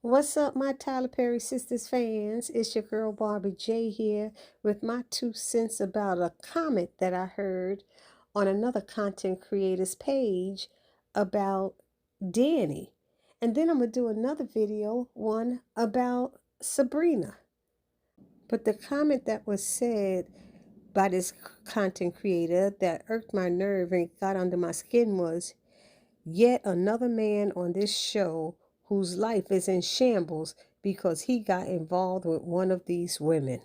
What's up, my Tyler Perry Sisters fans? It's your girl Barbie J here with my 2 cents about a comment that I heard on another content creator's page about Danny. And then I'm going to do another video, one about Sabrina. But the comment that was said by this content creator that irked my nerve and got under my skin was, yet another man on this show whose life is in shambles because he got involved with one of these women.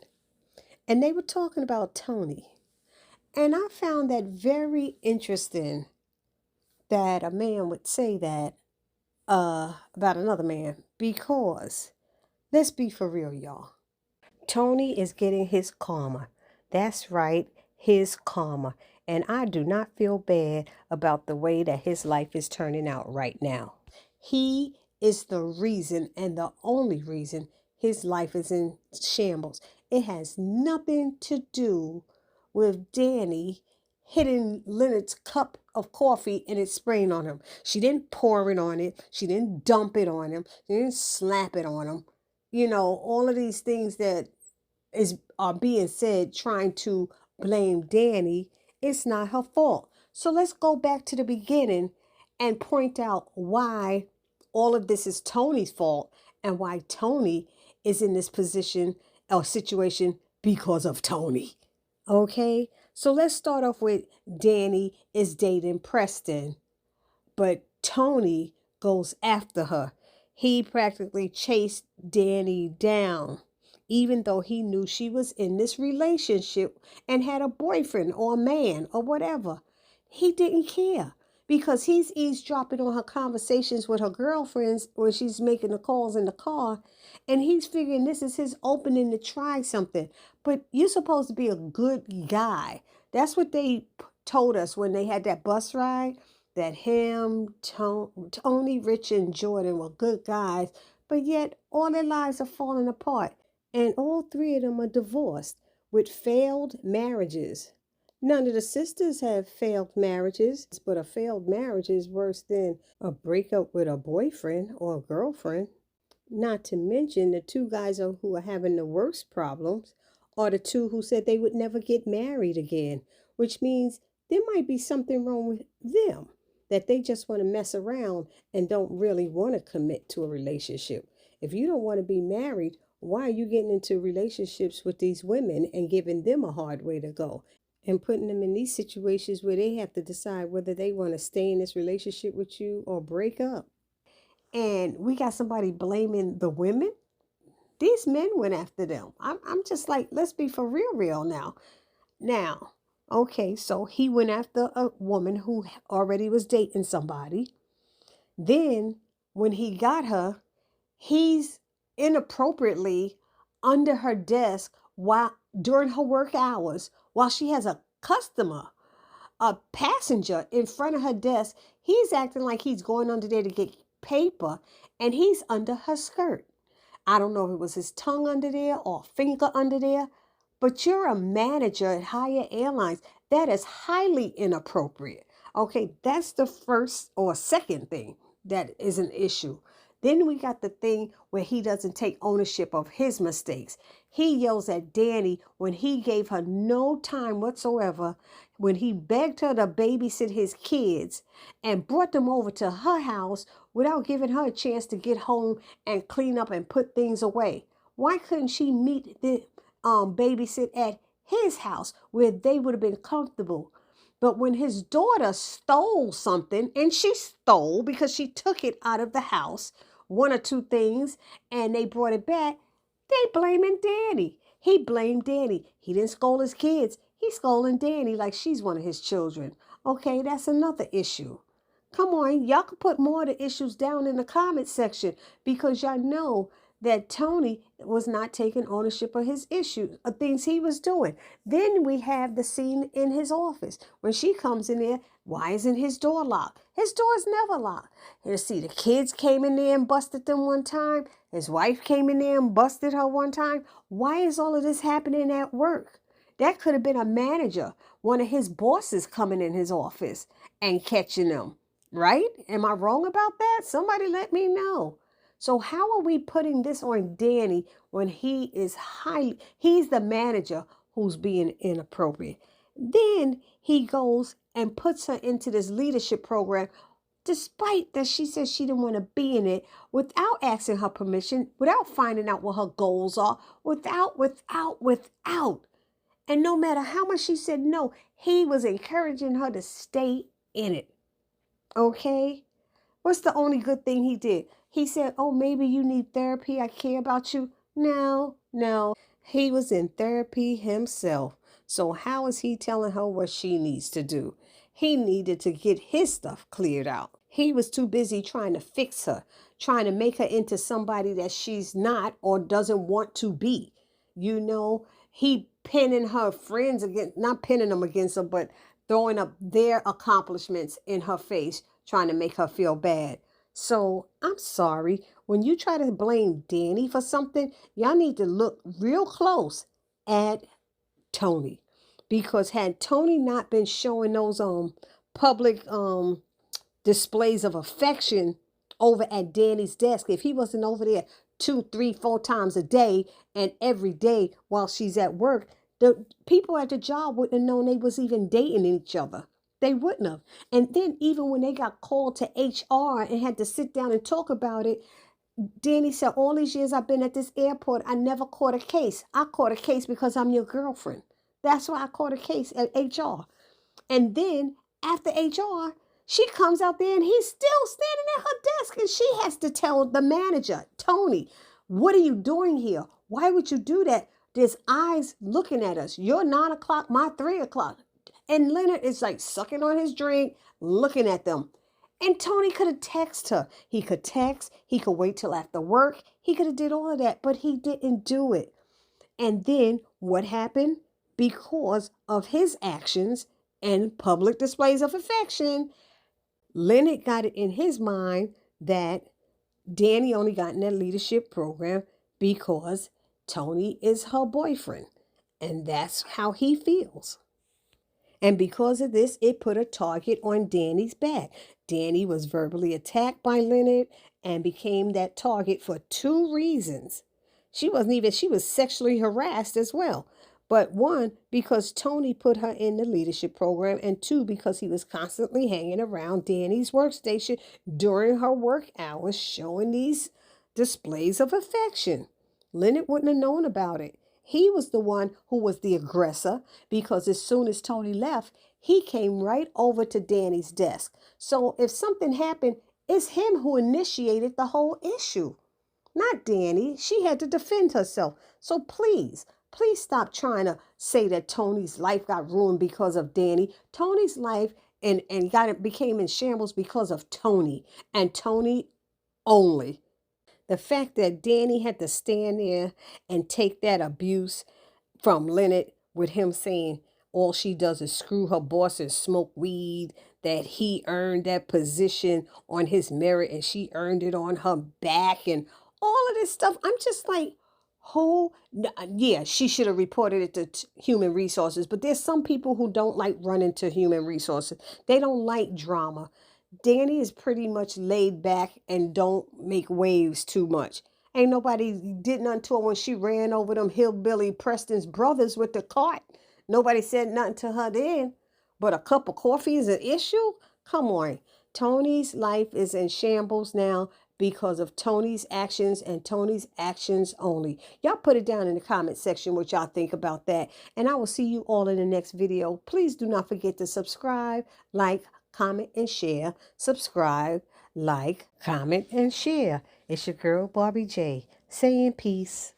And they were talking about Tony. And I found that very interesting that a man would say that about another man because, let's be for real, y'all. Tony is getting his karma. That's right, his karma. And I do not feel bad about the way that his life is turning out right now. He is the reason and the only reason his life is in shambles. It has nothing to do with Danny hitting Leonard's cup of coffee and it spraying on him. She didn't pour it on it. She didn't dump it on him. She didn't slap it on him. You know, all of these things that are being said trying to blame Danny, it's not her fault. So let's go back to the beginning and point out why all of this is Tony's fault and why Tony is in this position or situation because of Tony. Okay? So let's start off with Danny is dating Preston, but Tony goes after her. He practically chased Danny down, even though he knew she was in this relationship and had a boyfriend or a man or whatever. He didn't care because he's eavesdropping on her conversations with her girlfriends when she's making the calls in the car, and he's figuring this is his opening to try something. But you're supposed to be a good guy. That's what they told us when they had that bus ride, that him, Tony, Rich, and Jordan were good guys, but yet all their lives are falling apart. And all three of them are divorced with failed marriages. None of the sisters have failed marriages, but a failed marriage is worse than a breakup with a boyfriend or a girlfriend. Not to mention the two guys who are having the worst problems are the two who said they would never get married again, which means there might be something wrong with them, that they just want to mess around and don't really want to commit to a relationship. If you don't want to be married, why are you getting into relationships with these women and giving them a hard way to go and putting them in these situations where they have to decide whether they want to stay in this relationship with you or break up? And we got somebody blaming the women. These men went after them. I'm just like, let's be for real now. Now, okay, so he went after a woman who already was dating somebody. Then when he got her, he's inappropriately under her desk while during her work hours while she has a customer, a passenger in front of her desk. He's acting like he's going under there to get paper, and he's under her skirt. I don't know if it was his tongue under there or finger under there, but you're a manager at Higher Airlines. That is highly inappropriate. Okay, that's the first or second thing that is an issue. Then we got the thing where he doesn't take ownership of his mistakes. He yells at Danny when he gave her no time whatsoever, when he begged her to babysit his kids and brought them over to her house without giving her a chance to get home and clean up and put things away. Why couldn't she meet the babysit at his house where they would have been comfortable? But when his daughter stole something, and she stole because she took it out of the house, one or two things, and they brought it back, they blaming Danny. He blamed Danny. He didn't scold his kids. He's scolding Danny like she's one of his children. Okay, that's another issue. Come on, y'all can put more of the issues down in the comment section because y'all know that Tony was not taking ownership of his issues, of things he was doing. Then we have the scene in his office. When she comes in there, why isn't his door locked? His door's never locked. You see, the kids came in there and busted them one time. His wife came in there and busted her one time. Why is all of this happening at work? That could have been a manager, one of his bosses coming in his office and catching them, right? Am I wrong about that? Somebody let me know. So how are we putting this on Danny when he's the manager who's being inappropriate? Then he goes and puts her into this leadership program, despite that she says she didn't want to be in it, without asking her permission, without finding out what her goals are, without. And no matter how much she said no, he was encouraging her to stay in it. Okay? What's the only good thing he did? He said, oh, maybe you need therapy. I care about you. No. He was in therapy himself. So how is he telling her what she needs to do? He needed to get his stuff cleared out. He was too busy trying to fix her, trying to make her into somebody that she's not or doesn't want to be. He pinning her friends against, not pinning them against her, but throwing up their accomplishments in her face, trying to make her feel bad. So I'm sorry, when you try to blame Danny for something, y'all need to look real close at Tony. Because had Tony not been showing those public displays of affection over at Danny's desk, if he wasn't over there 2, 3, 4 times a day and every day while she's at work, the people at the job wouldn't have known they was even dating each other. They wouldn't have. And then even when they got called to HR and had to sit down and talk about it, Danny said, all these years I've been at this airport, I never caught a case. I caught a case because I'm your girlfriend. That's why I caught a case at HR. And then after HR, she comes out there and he's still standing at her desk, and she has to tell the manager, Tony, what are you doing here? Why would you do that? There's eyes looking at us. You're 9 o'clock, my 3 o'clock. And Leonard is like sucking on his drink, looking at them. And Tony could have texted her. He could text. He could wait till after work. He could have did all of that, but he didn't do it. And then what happened? Because of his actions and public displays of affection, Leonard got it in his mind that Danny only got in that leadership program because Tony is her boyfriend. And that's how he feels. And because of this, it put a target on Danny's back. Danny was verbally attacked by Leonard and became that target for 2 reasons. She was sexually harassed as well. But 1, because Tony put her in the leadership program, and 2, because he was constantly hanging around Danny's workstation during her work hours, showing these displays of affection. Leonard wouldn't have known about it. He was the one who was the aggressor, because as soon as Tony left, he came right over to Danny's desk. So if something happened, it's him who initiated the whole issue, not Danny. She had to defend herself. So please stop trying to say that Tony's life got ruined because of Danny. Tony's life became in shambles because of Tony, and Tony only. The fact that Danny had to stand there and take that abuse from Leonard, with him saying all she does is screw her boss and smoke weed, that he earned that position on his merit and she earned it on her back, and all of this stuff. I'm just like, who? Yeah, she should have reported it to human resources, but there's some people who don't like running to human resources. They don't like drama. Danny is pretty much laid back and don't make waves too much. Ain't nobody did nothing to her when she ran over them hillbilly Preston's brothers with the cart. Nobody said nothing to her then. But a cup of coffee is an issue? Come on. Tony's life is in shambles now because of Tony's actions and Tony's actions only. Y'all put it down in the comment section what y'all think about that. And I will see you all in the next video. Please do not forget to subscribe, like, comment, and share. Subscribe, like, comment, and share. It's your girl, Barbie J, saying peace.